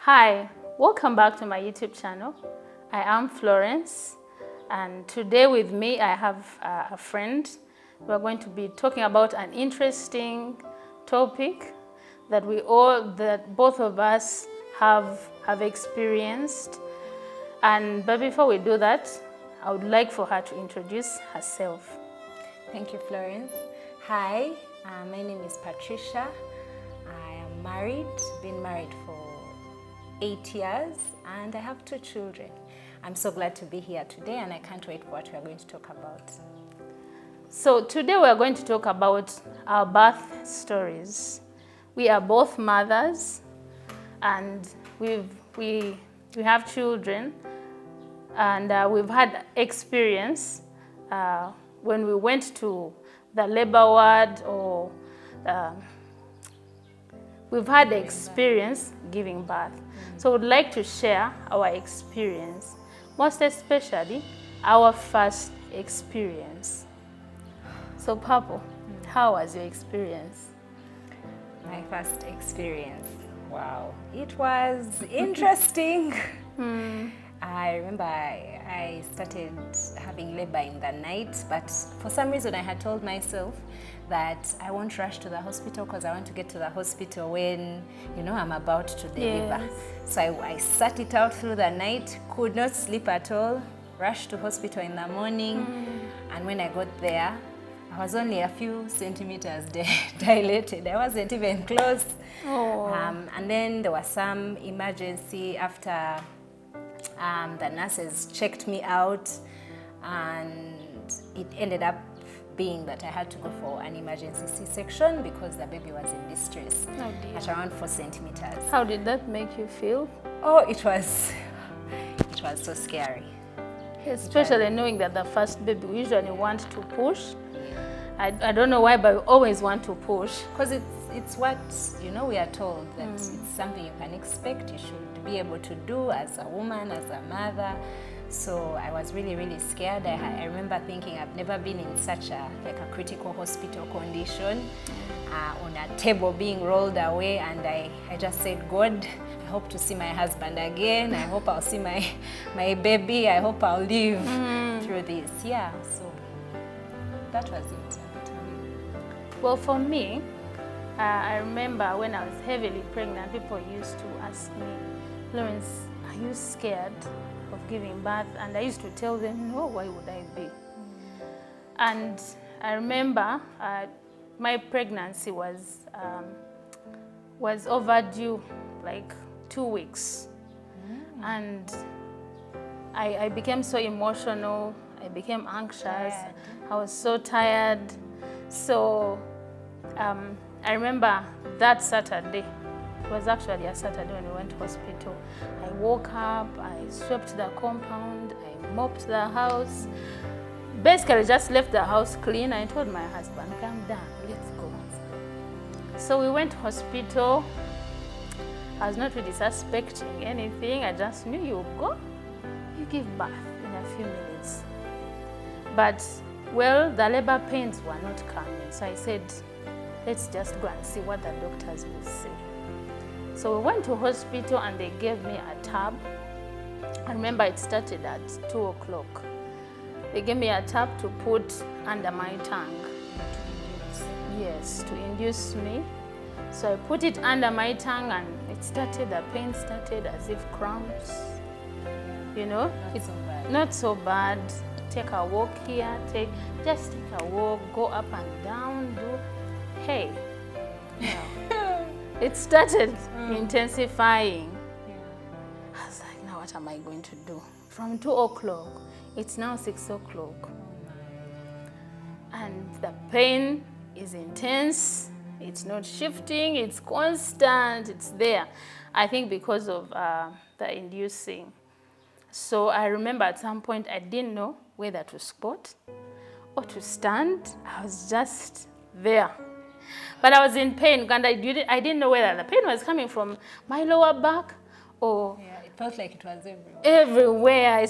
Hi, welcome back to my YouTube channel. I am Florence, and today with me I have a friend. We're going to be talking about an interesting topic that both of us have experienced. But before we do that, I would like for her to introduce herself. Thank you, Florence. Hi, my name is Patricia. I am married, been married for 8 years, and I have 2 children. I'm so glad to be here today, and I can't wait for what we are going to talk about. So today we are going to talk about our birth stories. We are both mothers, and we have children, and we've had experience when we went to the labor ward, or we've had experience giving birth. So we'd like to share our experience, most especially our first experience. So Papo, how was your experience? My first experience, wow, it was interesting. I remember I started having labor in the night, but for some reason I had told myself that I won't rush to the hospital because I want to get to the hospital when, I'm about to deliver. Yes. So I sat it out through the night, could not sleep at all, rushed to hospital in the morning, and when I got there, I was only a few centimeters dilated. I wasn't even close. Oh. And then there was some emergency after the nurses checked me out, and it ended up being that I had to go for an emergency C-section because the baby was in distress at around 4 centimeters. How did that make you feel? Oh, it was so scary. Especially knowing that the first baby, we usually want to push. I don't know why, but we always want to push. Because it's what, we are told that it's something you can expect, you should be able to do as a woman, as a mother. So I was really, really scared. I remember thinking I've never been in such a critical hospital condition, on a table being rolled away, and I just said, God, I hope to see my husband again. I hope I'll see my baby. I hope I'll live through this. Yeah, so that was it. Well, for me, I remember when I was heavily pregnant, people used to ask me, Florence, are you scared of giving birth? And I used to tell them, no, why would I be? And I remember my pregnancy was overdue, like 2 weeks. And I became so emotional, I became anxious, I was so tired. So I remember that Saturday, it was actually a Saturday when we went to hospital. I woke up, I swept the compound, I mopped the house. Basically just left the house clean. I told my husband, calm down, let's go. So we went to hospital. I was not really suspecting anything. I just knew you go, you give birth in a few minutes. But well, the labor pains were not coming. So I said, let's just go and see what the doctors will say. So we went to hospital and they gave me a tab. I remember it started at 2 o'clock. They gave me a tab to put under my tongue. Yes, to induce me. So I put it under my tongue and the pain started as if cramps. Not so bad. Take a walk here, just take a walk, go up and down, hey. It started intensifying. I was like, now what am I going to do? From 2 o'clock, it's now 6 o'clock. And the pain is intense, it's not shifting, it's constant, it's there. I think because of the inducing. So I remember at some point I didn't know whether to squat or to stand. I was just there. But I was in pain, and I didn't know whether the pain was coming from my lower back or... Yeah, it felt like it was everywhere. Everywhere.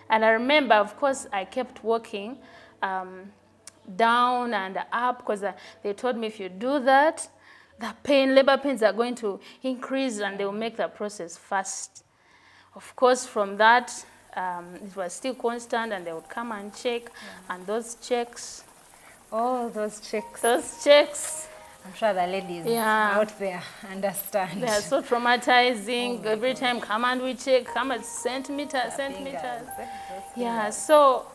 And I remember, of course, I kept walking down and up because they told me if you do that, the pain, labor pains are going to increase and they will make the process fast. Of course, from that, it was still constant and they would come and check, and those checks. Oh, those checks. Those checks. I'm sure the ladies out there understand. They are so traumatizing. Every time, come and we check, come at centimeters. Yeah, so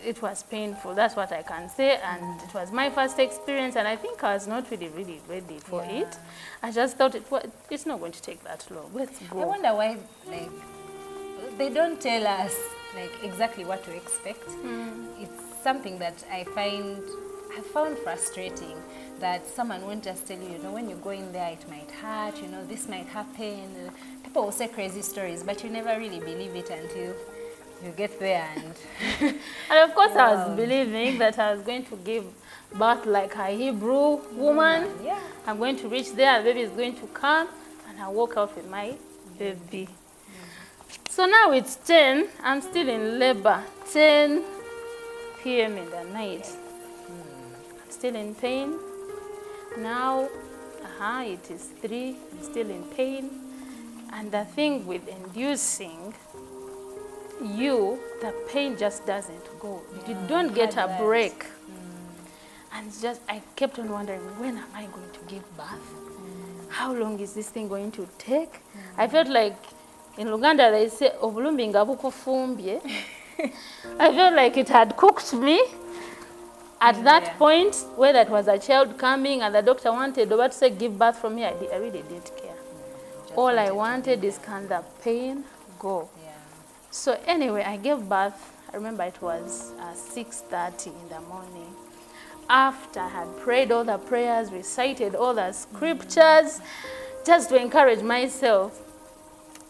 it was painful. That's what I can say. And it was my first experience, and I think I was not really ready for it. I just thought it's not going to take that long. Let's go. I wonder why, like, they don't tell us like exactly what to expect. It's something that I found frustrating, that someone won't just tell you, you know, when you go in there, it might hurt, you know, this might happen. People will say crazy stories, but you never really believe it until you get there. And and of course, I was believing that I was going to give birth like a Hebrew woman. Yeah. I'm going to reach there, the baby is going to come, and I walk out with my baby. So now it's 10, I'm still in labor, 10 p.m. in the night. I'm still in pain. Now, it is 3, I'm still in pain. And the thing with inducing, the pain just doesn't go. You don't get a break. And just, I kept on wondering, when am I going to give birth? How long is this thing going to take? I felt like, in Luganda they say, obulumbinga bukufumbye. I felt like it had cooked me. At that point, whether it was a child coming and the doctor wanted to say give birth from me, I really didn't care. All I wanted is, can the pain go? So anyway, I gave birth. I remember it was 6:30 in the morning. After I had prayed all the prayers, recited all the scriptures, just to encourage myself.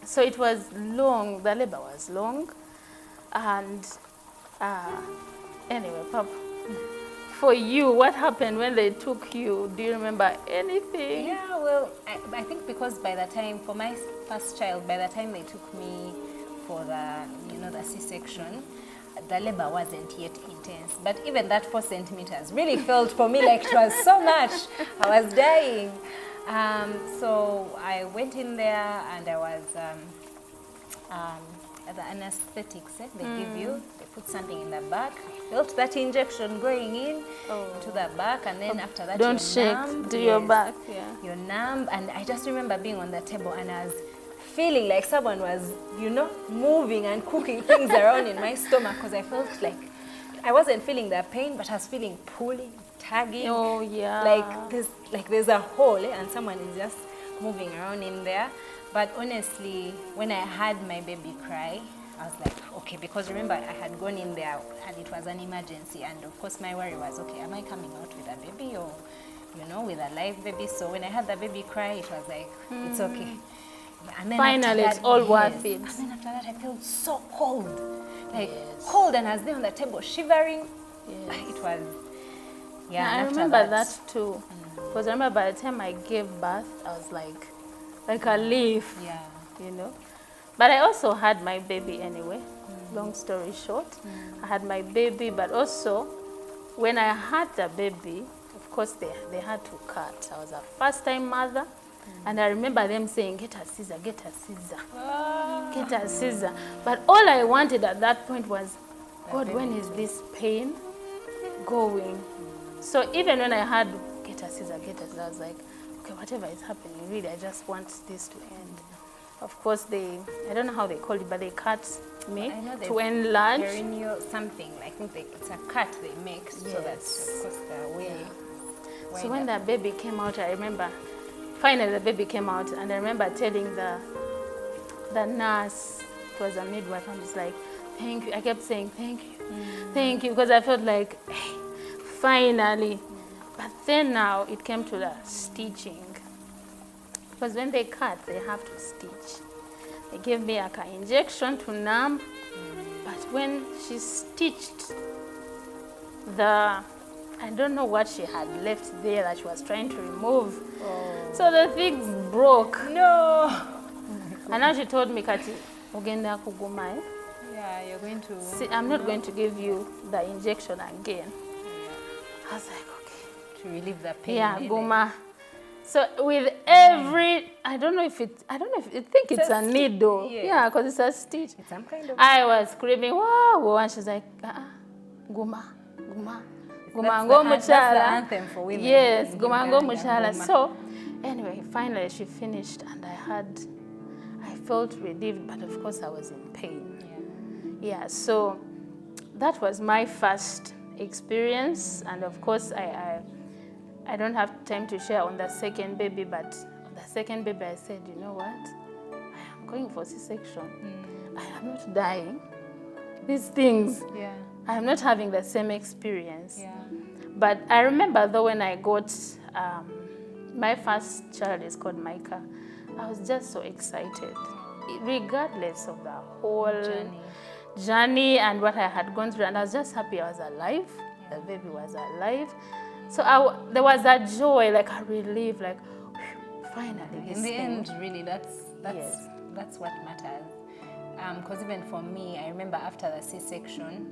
So it was long, the labor was long. And anyway, Papa, for you, what happened when they took you? Do you remember anything? Yeah, well, I think because by the time, for my first child, by the time they took me for the C-section, the labor wasn't yet intense. But even that 4 centimeters really felt for me like it was so much. I was dying. So I went in there and I was, the anesthetics, they give you, they put something in the back. I felt that injection going in to the back, and then after that don't shake, numb, do your back, you're numb. And I just remember being on the table and I was feeling like someone was, you know, moving and cooking things around in my stomach, because I felt like I wasn't feeling the pain, but I was feeling pulling, tugging. Oh yeah. Like there's a hole and someone is just moving around in there. But honestly, when I had my baby cry, I was like, okay, because remember I had gone in there and it was an emergency, and of course my worry was, okay, am I coming out with a baby or, you know, with a live baby? So when I had the baby cry, it was like, it's okay. And then finally, it's all worth it. And then after that, I felt so cold, like cold, and I was there on the table shivering. It was, I remember that too. Because I remember by the time I gave birth, I was like a leaf, you know. But I also had my baby anyway. Long story short, I had my baby, but also when I had the baby, of course they had to cut. I was a first-time mother. And I remember them saying, get a scissor, get a scissor, get a scissor. But all I wanted at that point was, God, when is this pain going? So even when I had get a scissor, I was like, okay, whatever is happening, really, I just want this to end. Of course, I don't know how they call it, but they cut me to enlarge. Perineal something, I think it's a cut they make, so that's, of course, the way. So when the baby came out, I remember, finally the baby came out, and I remember telling the nurse, it was a midwife, and she's like, thank you. I kept saying, thank you, because I felt like, hey, finally. But then now it came to the stitching. Because when they cut, they have to stitch. They gave me an injection to numb, but when she stitched I don't know what she had left there that she was trying to remove. So the thing broke. No. And now she told me, Kati, ogenda kuguma. Yeah, you're going to. See, I'm not going to give you the injection again. I was like, okay. To relieve the pain. Yeah, guma. So with every, I don't know if I think it's a needle. Yes. Yeah, because it's a stitch. It's some kind of... I was screaming, wow, and she's like, guma, guma, gumango That's the muchala. anthem for women. Yes, in gumango Uganda, muchala. Guma. So anyway, finally she finished and I felt relieved, but of course I was in pain. Yeah, so that was my first experience, and of course I don't have time to share on the second baby, but on the second baby I said, you know what? I am going for C-section. I am not dying. These things, I am not having the same experience. But I remember though when I got, my first child is called Micah, I was just so excited, regardless of the whole journey and what I had gone through, and I was just happy I was alive. The baby was alive. So there was that joy, like a relief, like finally. In the end, really, that's what matters. Because even for me, I remember after the C-section,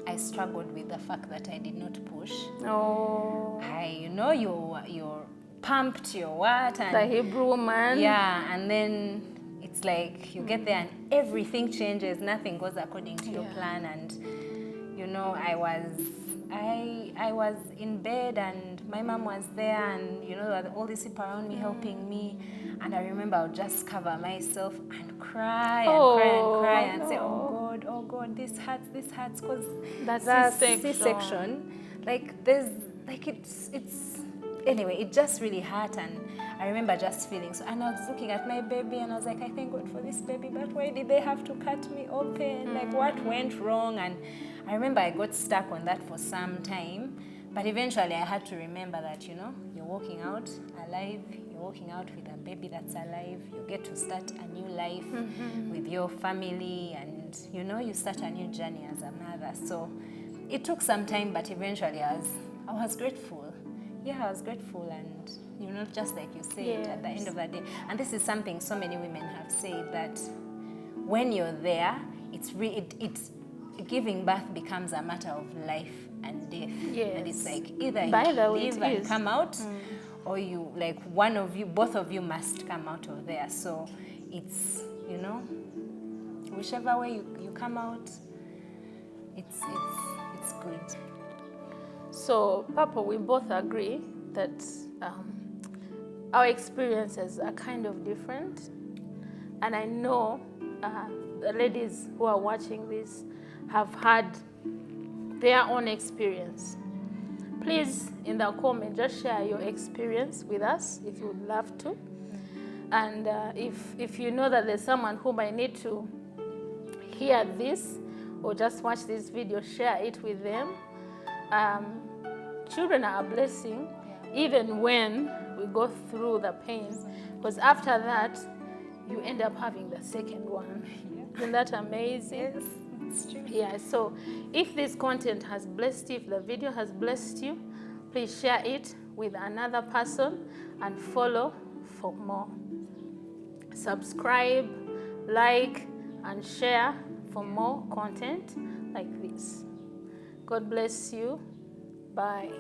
I struggled with the fact that I did not push. Oh. You're pumped, you're what? And the Hebrew woman. Yeah, and then it's like you get there and everything changes, nothing goes according to your plan. And I was in bed and my mom was there, and there were all these people around me helping me, and I remember I would just cover myself and cry and cry and say, oh God, this hurts, because that's C-section, anyway, it just really hurt. And I remember just feeling so, and I was looking at my baby and I was like, I thank God for this baby, but why did they have to cut me open? Like, what went wrong? And I remember I got stuck on that for some time, but eventually I had to remember that, you're walking out alive, you're walking out with a baby that's alive, you get to start a new life with your family, and, you start a new journey as a mother. So it took some time, but eventually I was grateful. Yeah, I was grateful, and, just like you said, at the end of the day, and this is something so many women have said, that when you're there, it's giving birth becomes a matter of life and death. Yes. And it's like either you live and come out, or you, like, one of you, both of you must come out of there. So it's, whichever way you come out, it's good. So, Papa, we both agree that our experiences are kind of different. And I know the ladies who are watching this have had their own experience. Please, in the comment, just share your experience with us if you would love to. And if you know that there's someone who might need to hear this or just watch this video, share it with them. Children are a blessing, even when we go through the pain, because after that, you end up having the second one. Isn't that amazing? Yes, it's true. Yeah, so if this content has blessed you, if the video has blessed you, please share it with another person and follow for more. Subscribe, like, and share for more content like this. God bless you. Bye.